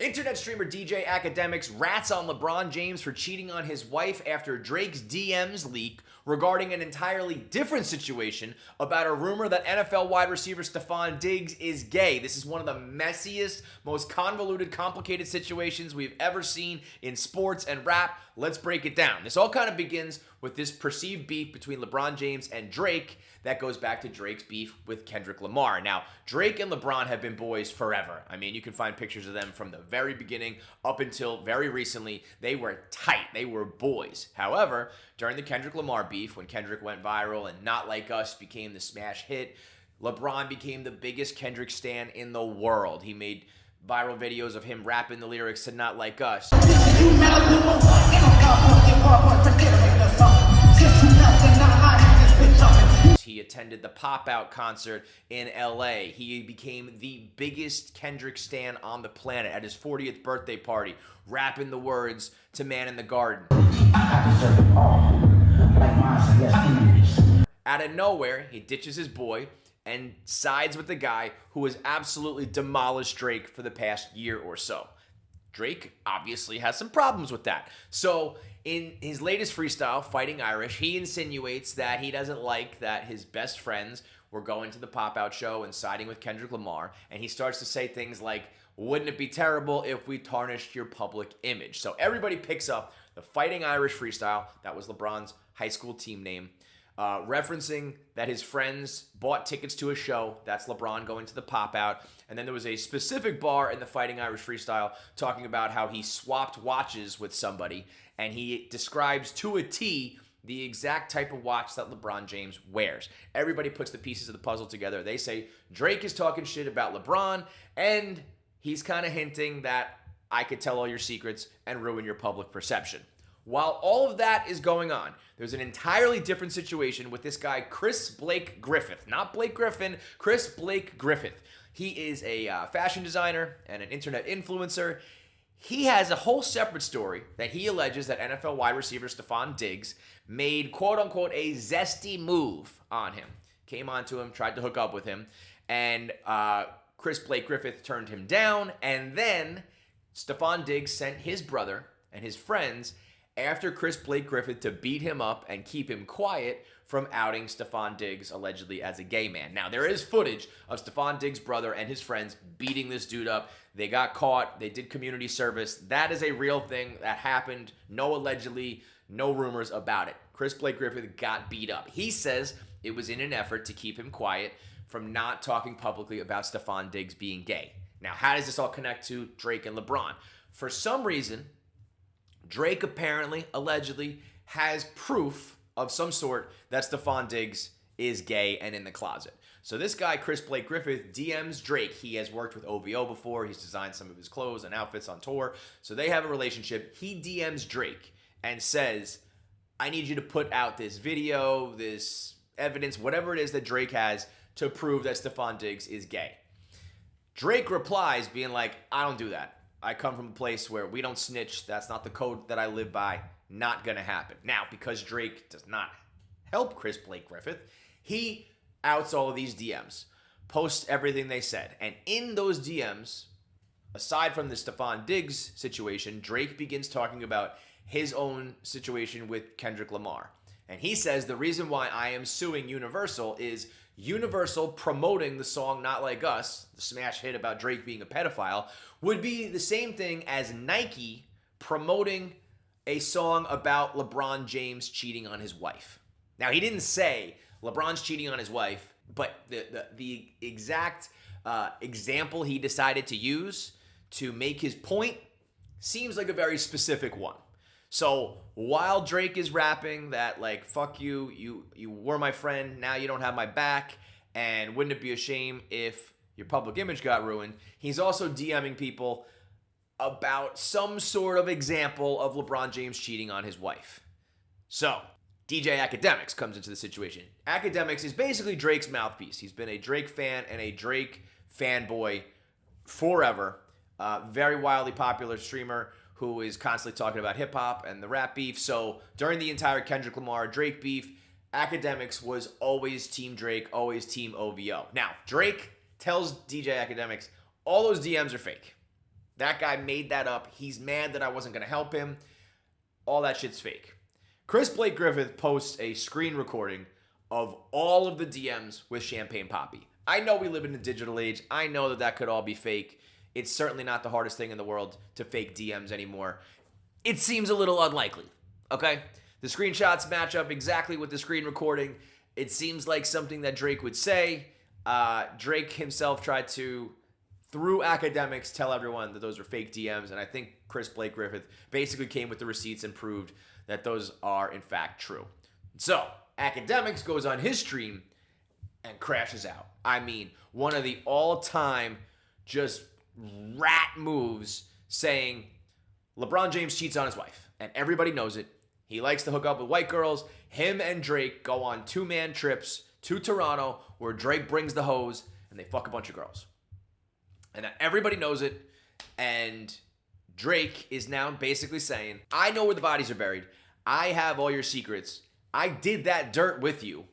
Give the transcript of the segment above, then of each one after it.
Internet streamer DJ Akademiks rats on LeBron James for cheating on his wife after Drake's DMs leak regarding an entirely different situation about a rumor that NFL wide receiver Stefon Diggs is gay. This is one of the messiest, most convoluted, complicated situations we've ever seen in sports and rap. Let's break it down. This all kind of begins with this perceived beef between LeBron James and Drake that goes back to Drake's beef with Kendrick Lamar. Now, Drake and LeBron have been boys forever. I mean, you can find pictures of them from the very beginning up until very recently. They were tight. They were boys. However, during the Kendrick Lamar beef, when Kendrick went viral and Not Like Us became the smash hit, LeBron became the biggest Kendrick stan in the world. He made viral videos of him rapping the lyrics to Not Like Us. He attended the Pop Out concert in LA. He became the biggest Kendrick stan on the planet at his 40th birthday party, rapping the words to Man in the Garden. Out of nowhere, he ditches his boy and sides with the guy who has absolutely demolished Drake for the past year or so. Drake obviously has some problems with that. So in his latest freestyle, Fighting Irish, he insinuates that he doesn't like that his best friends were going to the Pop-Out show and siding with Kendrick Lamar. And he starts to say things like, wouldn't it be terrible if we tarnished your public image? So everybody picks up the Fighting Irish freestyle. That was LeBron's high school team name. Referencing that his friends bought tickets to a show. That's LeBron going to the Pop-Out. And then there was a specific bar in the Fighting Irish freestyle talking about how he swapped watches with somebody. And he describes to a T the exact type of watch that LeBron James wears. Everybody puts the pieces of the puzzle together. They say Drake is talking shit about LeBron, and he's kind of hinting that I could tell all your secrets and ruin your public perception. While all of that is going on, there's an entirely different situation with this guy, Chris Blake Griffith. Not Blake Griffin, Chris Blake Griffith. He is a fashion designer and an internet influencer. He has a whole separate story that he alleges that NFL wide receiver Stefon Diggs made, quote-unquote, a zesty move on him. Came onto him, tried to hook up with him, and Chris Blake Griffith turned him down, and then Stefon Diggs sent his brother and his friends after Chris Blake Griffith to beat him up and keep him quiet from outing Stefon Diggs allegedly as a gay man. Now, there is footage of Stefon Diggs' brother and his friends beating this dude up. They got caught. They did community service. That is a real thing that happened. No allegedly, no rumors about it. Chris Blake Griffith got beat up. He says it was in an effort to keep him quiet from not talking publicly about Stefon Diggs being gay. Now, how does this all connect to Drake and LeBron? For some reason, Drake apparently, allegedly, has proof of some sort that Stefon Diggs is gay and in the closet. So this guy, Chris Blake Griffith, DMs Drake. He has worked with OVO before. He's designed some of his clothes and outfits on tour. So they have a relationship. He DMs Drake and says, I need you to put out this video, this evidence, whatever it is that Drake has to prove that Stefon Diggs is gay. Drake replies being like, I don't do that. I come from a place where we don't snitch. That's not the code that I live by. Not going to happen. Now, because Drake does not help Chris Blake Griffith, he outs all of these DMs, posts everything they said. And in those DMs, aside from the Stefon Diggs situation, Drake begins talking about his own situation with Kendrick Lamar. And he says the reason why I am suing Universal is Universal promoting the song Not Like Us, the smash hit about Drake being a pedophile, would be the same thing as Nike promoting a song about LeBron James cheating on his wife. Now, he didn't say LeBron's cheating on his wife, but the exact example he decided to use to make his point seems like a very specific one. So while Drake is rapping that, like, fuck you, you were my friend, now you don't have my back, and wouldn't it be a shame if your public image got ruined, he's also DMing people about some sort of example of LeBron James cheating on his wife. So DJ Akademiks comes into the situation. Akademiks is basically Drake's mouthpiece. He's been a Drake fan and a Drake fanboy forever. Very wildly popular streamer who is constantly talking about hip-hop and the rap beef. So during the entire Kendrick Lamar Drake beef, Akademiks was always Team Drake, always Team OVO. Now, Drake tells DJ Akademiks all those DMs are fake. That guy made that up. He's mad that I wasn't going to help him. All that shit's fake. Chris Blake Griffith posts a screen recording of all of the DMs with Champagne Poppy. I know we live in a digital age. I know that that could all be fake. It's certainly not the hardest thing in the world to fake DMs anymore. It seems a little unlikely, okay? The screenshots match up exactly with the screen recording. It seems like something that Drake would say. Drake himself tried to, through Akademiks, tell everyone that those were fake DMs, and I think Chris Blake Griffith basically came with the receipts and proved that those are, in fact, true. So, Akademiks goes on his stream and crashes out. I mean, one of the all-time just rat moves, saying LeBron James cheats on his wife, and everybody knows it. He likes to hook up with white girls. Him and Drake go on 2-man trips to Toronto where Drake brings the hose and they fuck a bunch of girls. And everybody knows it. And Drake is now basically saying, I know where the bodies are buried. I have all your secrets. I did that dirt with you.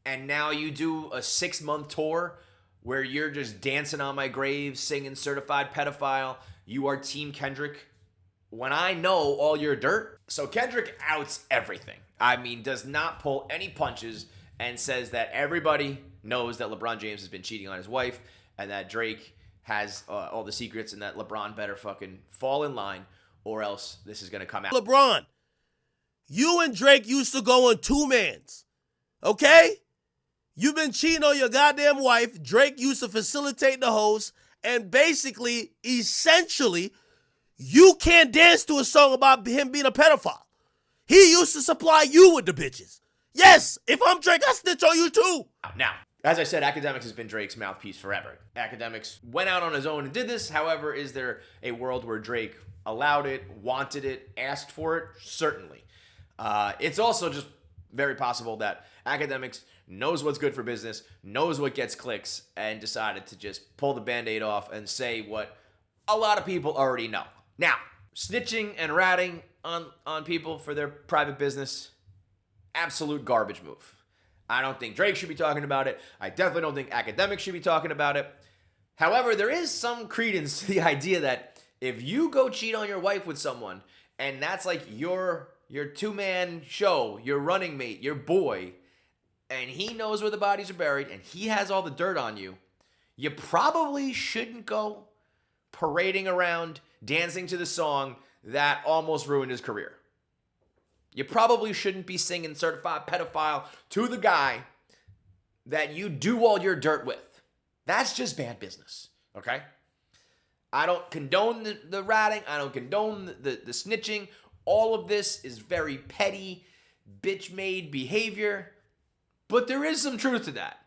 And now you do a 6-month tour where you're just dancing on my grave, singing Certified Pedophile. You are Team Kendrick. When I know all your dirt. So Kendrick outs everything. I mean, does not pull any punches and says that everybody knows that LeBron James has been cheating on his wife and that Drake has all the secrets and that LeBron better fucking fall in line or else this is going to come out. LeBron, you and Drake used to go on 2-mans, okay? You've been cheating on your goddamn wife. Drake used to facilitate the host, and basically, essentially, you can't dance to a song about him being a pedophile. He used to supply you with the bitches. Yes, if I'm Drake, I snitch on you too. Now, as I said, Akademiks has been Drake's mouthpiece forever. Akademiks went out on his own and did this. However, is there a world where Drake allowed it, wanted it, asked for it? Certainly. It's also just very possible that Akademiks knows what's good for business, knows what gets clicks, and decided to just pull the Band-Aid off and say what a lot of people already know. Now, snitching and ratting on people for their private business, absolute garbage move. I don't think Drake should be talking about it. I definitely don't think Akademiks should be talking about it. However, there is some credence to the idea that if you go cheat on your wife with someone, and that's like your 2-man show, your running mate, your boy, and he knows where the bodies are buried, and he has all the dirt on you, you probably shouldn't go parading around dancing to the song that almost ruined his career. You probably shouldn't be singing Certified Pedophile to the guy that you do all your dirt with. That's just bad business, okay? I don't condone the ratting. I don't condone the snitching. All of this is very petty, bitch-made behavior. But there is some truth to that.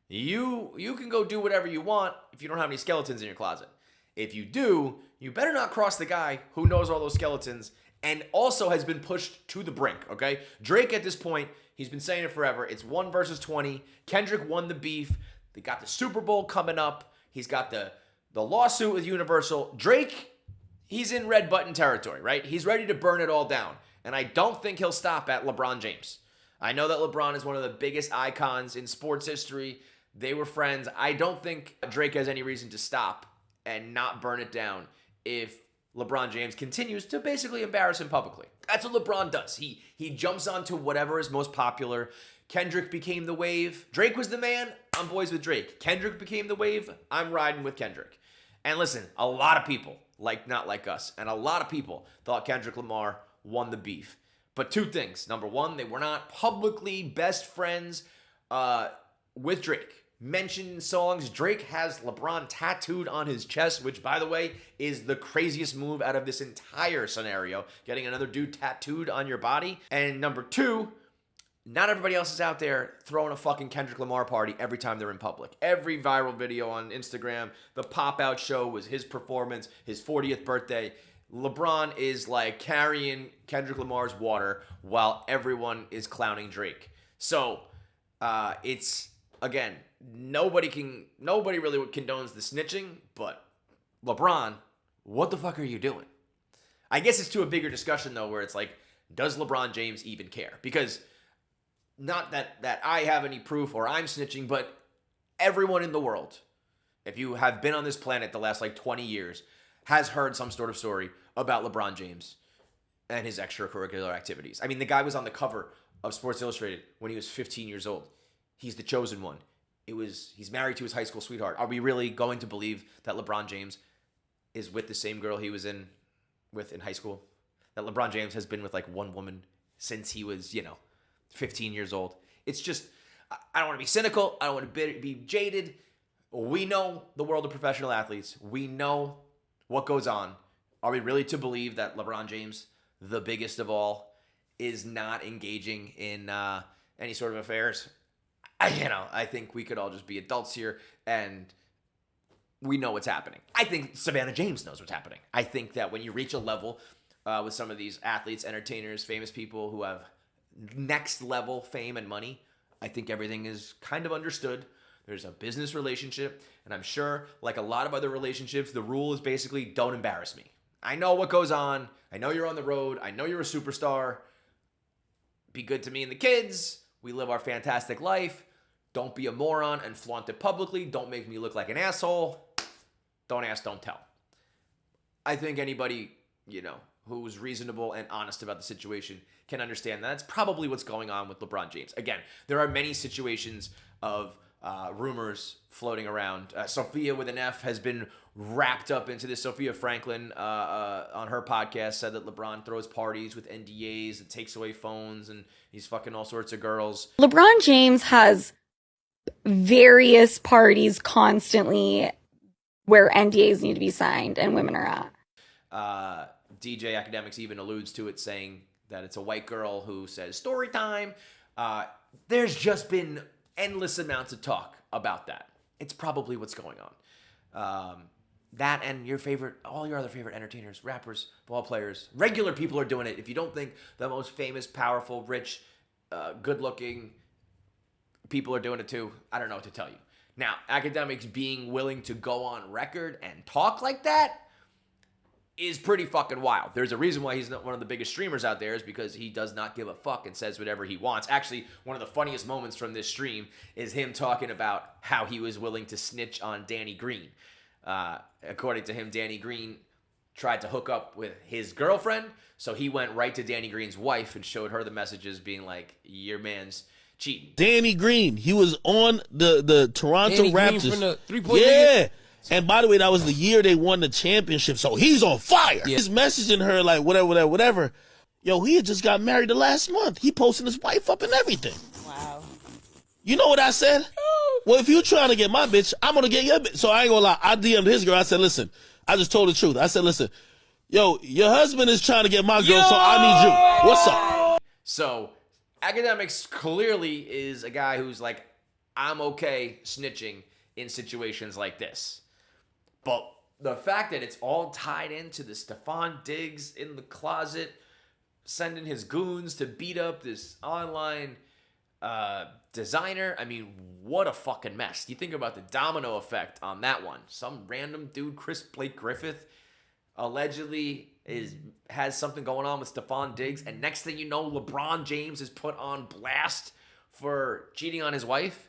You can go do whatever you want if you don't have any skeletons in your closet. If you do, you better not cross the guy who knows all those skeletons and also has been pushed to the brink, okay? Drake at this point, he's been saying it forever. It's 1 versus 20. Kendrick won the beef. They got the Super Bowl coming up. He's got the lawsuit with Universal. Drake, he's in red button territory, right? He's ready to burn it all down. And I don't think he'll stop at LeBron James. I know that LeBron is one of the biggest icons in sports history. They were friends. I don't think Drake has any reason to stop and not burn it down if LeBron James continues to basically embarrass him publicly. That's what LeBron does. He jumps onto whatever is most popular. Kendrick became the wave. Drake was the man. I'm boys with Drake. Kendrick became the wave. I'm riding with Kendrick. And listen, a lot of people, not like us, and a lot of people thought Kendrick Lamar won the beef. But 2 things. Number 1, they were not publicly best friends with Drake. Mentioned in songs, Drake has LeBron tattooed on his chest, which, by the way, is the craziest move out of this entire scenario, getting another dude tattooed on your body. And number 2, not everybody else is out there throwing a fucking Kendrick Lamar party every time they're in public. Every viral video on Instagram, the pop-out show was his performance, his 40th birthday. LeBron is like carrying Kendrick Lamar's water while everyone is clowning Drake. So, it's, again, nobody really condones the snitching, but LeBron, what the fuck are you doing? I guess it's to a bigger discussion, though, where it's like, does LeBron James even care? Because not that I have any proof or I'm snitching, but everyone in the world, if you have been on this planet the last 20 years, has heard some sort of story about LeBron James and his extracurricular activities. I mean, the guy was on the cover of Sports Illustrated when he was 15 years old. He's the chosen one. He's married to his high school sweetheart. Are we really going to believe that LeBron James is with the same girl he was with in high school? That LeBron James has been with like one woman since he was, 15 years old. It's just, I don't want to be cynical. I don't want to be jaded. We know the world of professional athletes. We know what goes on. Are we really to believe that LeBron James, the biggest of all, is not engaging in any sort of affairs? I think we could all just be adults here, and we know what's happening. I think Savannah James knows what's happening. I think that when you reach a level with some of these athletes, entertainers, famous people who have next level fame and money, I think everything is kind of understood. There's a business relationship, and I'm sure, like a lot of other relationships, the rule is basically don't embarrass me. I know what goes on. I know you're on the road. I know you're a superstar. Be good to me and the kids. We live our fantastic life. Don't be a moron and flaunt it publicly. Don't make me look like an asshole. Don't ask, don't tell. I think anybody, who's reasonable and honest about the situation can understand that. That's probably what's going on with LeBron James. Again, there are many situations of rumors floating around. Sophia with an F has been wrapped up into this. Sophia Franklin on her podcast said that LeBron throws parties with NDAs and takes away phones and he's fucking all sorts of girls. LeBron James has various parties constantly where NDAs need to be signed and women are at. DJ Akademiks even alludes to it, saying that it's a white girl who says story time. There's just been endless amounts of talk about that. It's probably what's going on. That and all your other favorite entertainers, rappers, ball players, regular people are doing it. If you don't think the most famous, powerful, rich, good-looking people are doing it too, I don't know what to tell you. Now, Akademiks being willing to go on record and talk like that is pretty fucking wild. There's a reason why he's not one of the biggest streamers out there, is because he does not give a fuck and says whatever he wants. Actually, one of the funniest moments from this stream is him talking about how he was willing to snitch on Danny Green. According to him, Danny Green tried to hook up with his girlfriend, so he went right to Danny Green's wife and showed her the messages being like, your man's cheating. Danny Green, he was on the Toronto Danny Raptors. Green from the three-point yeah. And by the way, that was the year they won the championship, so he's on fire. Yeah. He's messaging her like whatever. Yo, he had just got married the last month. He posting his wife up and everything. Wow. You know what I said? Well, if you trying to get my bitch, I'm going to get your bitch. So I ain't going to lie. I DM'd his girl. I said, listen, I just told the truth. I said, listen, yo, your husband is trying to get my girl, so I need you. What's up? So Akademiks clearly is a guy who's like, I'm okay snitching in situations like this. But the fact that it's all tied into the Stephon Diggs in the closet, sending his goons to beat up this online designer, I mean, what a fucking mess. You think about the domino effect on that one. Some random dude, Blake Griffith, allegedly has something going on with Stephon Diggs, and next thing you know, LeBron James is put on blast for cheating on his wife.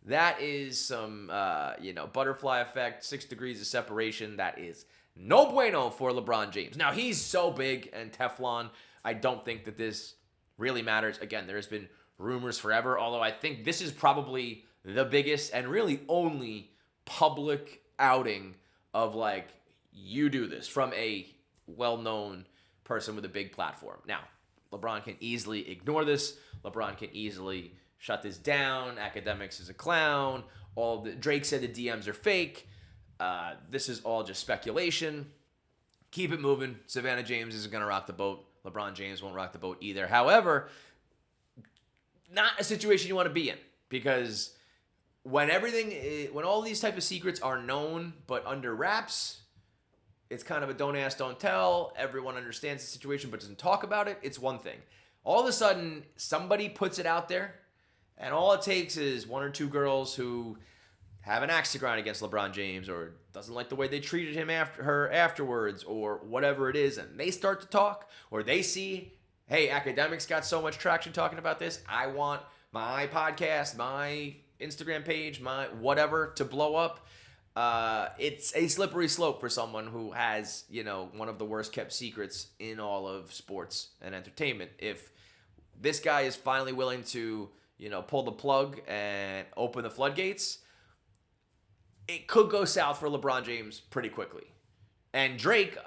That is some, butterfly effect, 6 degrees of separation. That is no bueno for LeBron James. Now, he's so big and Teflon, I don't think that this really matters. Again, there's been rumors forever, although I think this is probably the biggest and really only public outing of, like, you do this from a well-known person with a big platform. Now, LeBron can easily ignore this. LeBron can easily shut this down. Akademiks is a clown. Drake said the DMs are fake. This is all just speculation. Keep it moving. Savannah James isn't going to rock the boat. LeBron James won't rock the boat either. However, not a situation you want to be in, because when all these type of secrets are known but under wraps, it's kind of a don't ask, don't tell. Everyone understands the situation but doesn't talk about it. It's one thing. All of a sudden, somebody puts it out there, and all it takes is one or two girls who have an axe to grind against LeBron James, or doesn't like the way they treated him afterwards, or whatever it is, and they start to talk, or they see, hey, Akademiks got so much traction talking about this, I want my podcast, my Instagram page, my whatever to blow up. it's a slippery slope for someone who has, one of the worst kept secrets in all of sports and entertainment. If this guy is finally willing to, pull the plug and open the floodgates, it could go south for LeBron James pretty quickly. And Drake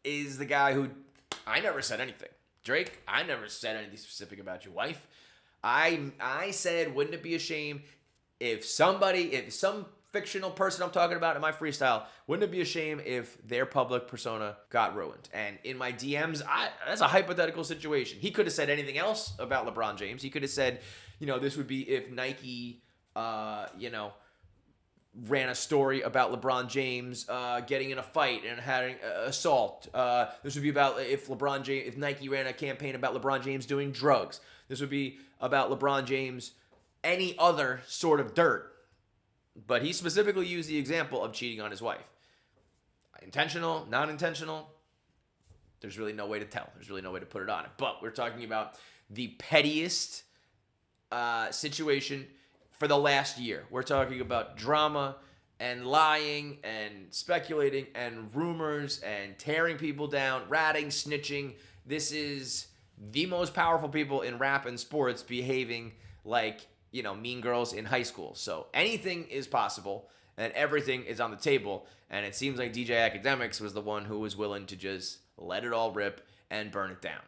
is the guy who, I never said anything. Drake, I never said anything specific about your wife. I said, wouldn't it be a shame if some fictional person I'm talking about in my freestyle, wouldn't it be a shame if their public persona got ruined? And in my DMs, that's a hypothetical situation. He could have said anything else about LeBron James. He could have said, this would be if Nike, ran a story about LeBron James getting in a fight and having assault. This would be about if Nike ran a campaign about LeBron James doing drugs. This would be about LeBron James, any other sort of dirt. But he specifically used the example of cheating on his wife. Intentional, non-intentional, there's really no way to tell. There's really no way to put it on it. But we're talking about the pettiest situation for the last year. We're talking about drama and lying and speculating and rumors and tearing people down, ratting, snitching. This is the most powerful people in rap and sports behaving like, mean girls in high school. So anything is possible and everything is on the table. And it seems like DJ Akademiks was the one who was willing to just let it all rip and burn it down.